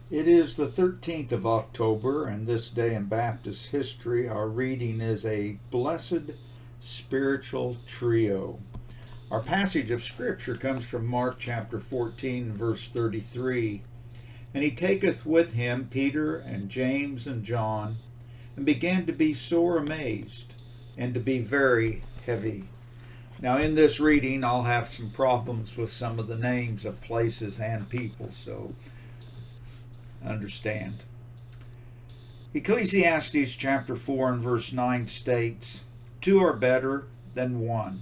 It is the 13th of October, and this day in Baptist history, our reading is a blessed spiritual trio. Our passage of Scripture comes from Mark chapter 14, verse 33. And he taketh with him Peter and James and John, and began to be sore amazed, and to be very heavy. Now, in this reading, I'll have some problems with some of the names of places and people, so understand. Ecclesiastes chapter 4 and verse 9 states, Two are better than one,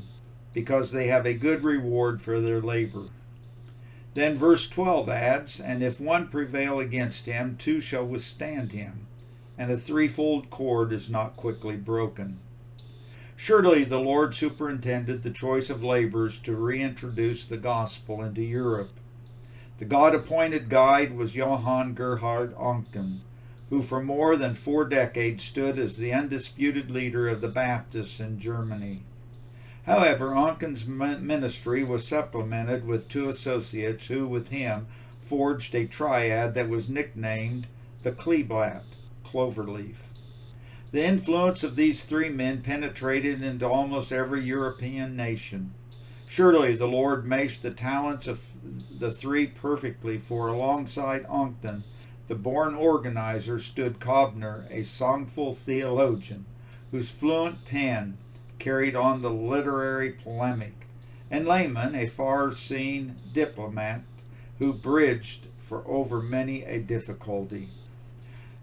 because they have a good reward for their labor. Then verse 12 adds, And if one prevail against him, two shall withstand him, and a threefold cord is not quickly broken. Surely the Lord superintended the choice of laborers to reintroduce the gospel into Europe. The God-appointed guide was Johann Gerhard Oncken, who for more than 4 decades stood as the undisputed leader of the Baptists in Germany. However, Oncken's ministry was supplemented with 2 associates who, with him, forged a triad that was nicknamed the Kleeblatt, cloverleaf. The influence of these 3 men penetrated into almost every European nation. Surely the Lord matched the talents of the 3 perfectly, for alongside Oncken, the born organizer, stood Kobner, a songful theologian, whose fluent pen carried on the literary polemic, and Lehmann, a far-seen diplomat, who bridged for over many a difficulty.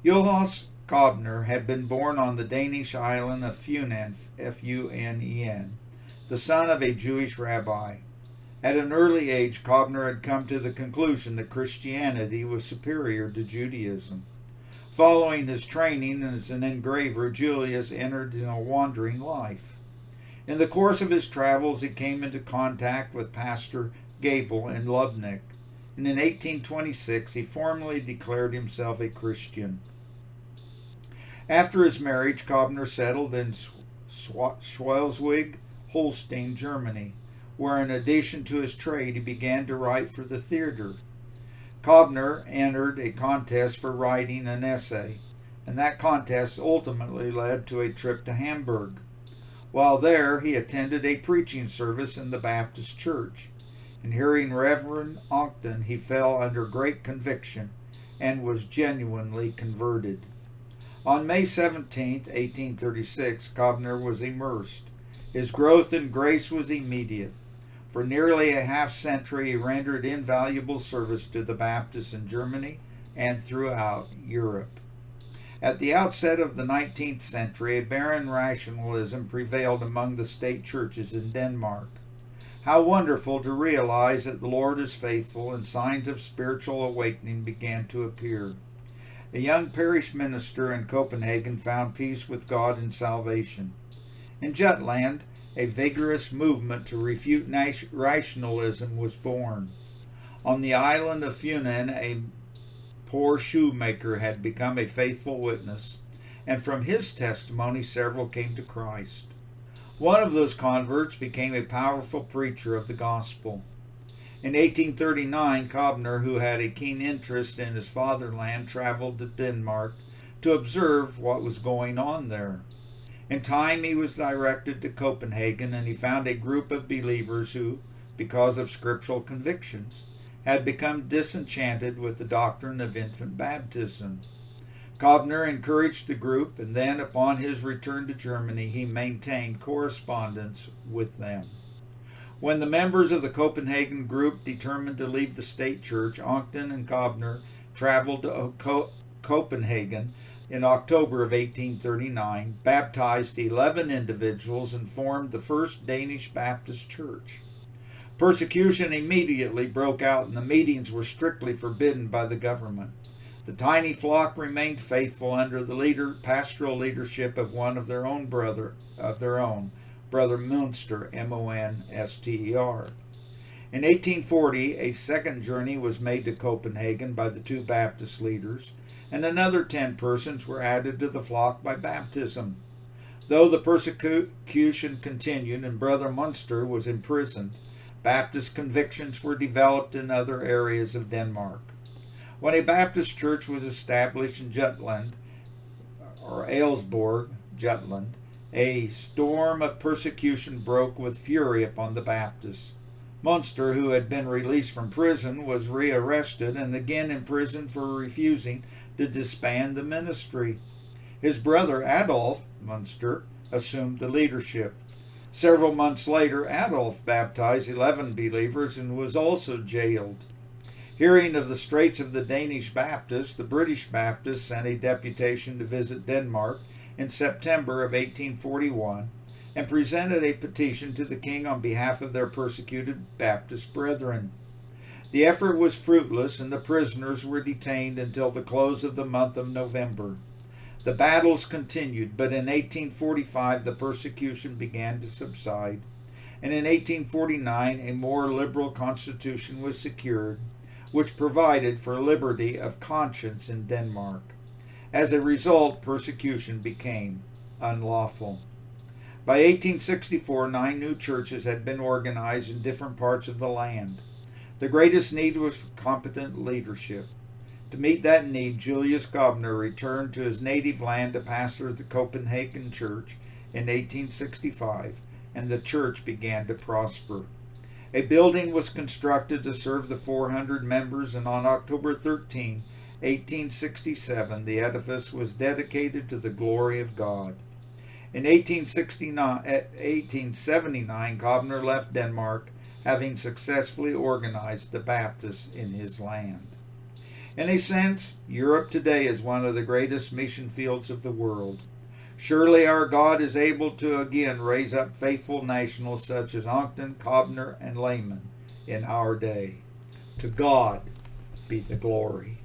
Johannes Kobner had been born on the Danish island of Funen, F-U-N-E-N, the son of a Jewish rabbi. At an early age, Kobner had come to the conclusion that Christianity was superior to Judaism. Following his training as an engraver, Julius entered in a wandering life. In the course of his travels, he came into contact with Pastor Gabel in Lubnik, and in 1826 he formally declared himself a Christian. After his marriage, Kobner settled in Schleswig, Holstein, Germany, where in addition to his trade he began to write for the theater. Kobner entered a contest for writing an essay, and that contest ultimately led to a trip to Hamburg. While there, he attended a preaching service in the Baptist church, and hearing Reverend Oncken, he fell under great conviction and was genuinely converted. On May 17, 1836, Kobner was immersed. His growth in grace was immediate. For nearly a half-century, he rendered invaluable service to the Baptists in Germany and throughout Europe. At the outset of the 19th century, a barren rationalism prevailed among the state churches in Denmark. How wonderful to realize that the Lord is faithful, and signs of spiritual awakening began to appear. A young parish minister in Copenhagen found peace with God and salvation. In Jutland, a vigorous movement to refute rationalism was born. On the island of Funen, a poor shoemaker had become a faithful witness, and from his testimony several came to Christ. One of those converts became a powerful preacher of the gospel. In 1839, Kobner, who had a keen interest in his fatherland, traveled to Denmark to observe what was going on there. In time, he was directed to Copenhagen, and he found a group of believers who, because of scriptural convictions, had become disenchanted with the doctrine of infant baptism. Kobner encouraged the group, and then, upon his return to Germany, he maintained correspondence with them. When the members of the Copenhagen group determined to leave the state church, Oncken and Kobner traveled to Copenhagen in October of 1839, baptized 11 individuals, and formed the first Danish Baptist church. Persecution immediately broke out, and the meetings were strictly forbidden by the government. The tiny flock remained faithful under the pastoral leadership of one of their own, Brother Munster, M-O-N-S-T-E-R. In 1840, a second journey was made to Copenhagen by the 2 Baptist leaders, and another 10 persons were added to the flock by baptism. Though the persecution continued and Brother Munster was imprisoned, Baptist convictions were developed in other areas of Denmark. When a Baptist church was established in Jutland, or Aylesbury, Jutland, a storm of persecution broke with fury upon the Baptists. Munster, who had been released from prison, was rearrested and again imprisoned for refusing to disband the ministry. His brother Adolf Munster assumed the leadership. Several months later, Adolf baptized 11 believers and was also jailed. Hearing of the straits of the Danish Baptists, the British Baptists sent a deputation to visit Denmark in September of 1841 and presented a petition to the king on behalf of their persecuted Baptist brethren. The effort was fruitless and the prisoners were detained until the close of the month of November. The battles continued, but in 1845 the persecution began to subside, and in 1849 a more liberal constitution was secured, which provided for liberty of conscience in Denmark. As a result, persecution became unlawful. By 1864, 9 new churches had been organized in different parts of the land. The greatest need was for competent leadership. To meet that need, Julius Gobner returned to his native land to pastor the Copenhagen Church in 1865, and the church began to prosper. A building was constructed to serve the 400 members, and on October 13, 1867, the edifice was dedicated to the glory of God. In 1879, Gobner left Denmark, having successfully organized the Baptists in his land. In a sense, Europe today is one of the greatest mission fields of the world. Surely our God is able to again raise up faithful nationals such as Oncton, Gobner, and Lehman in our day. To God be the glory.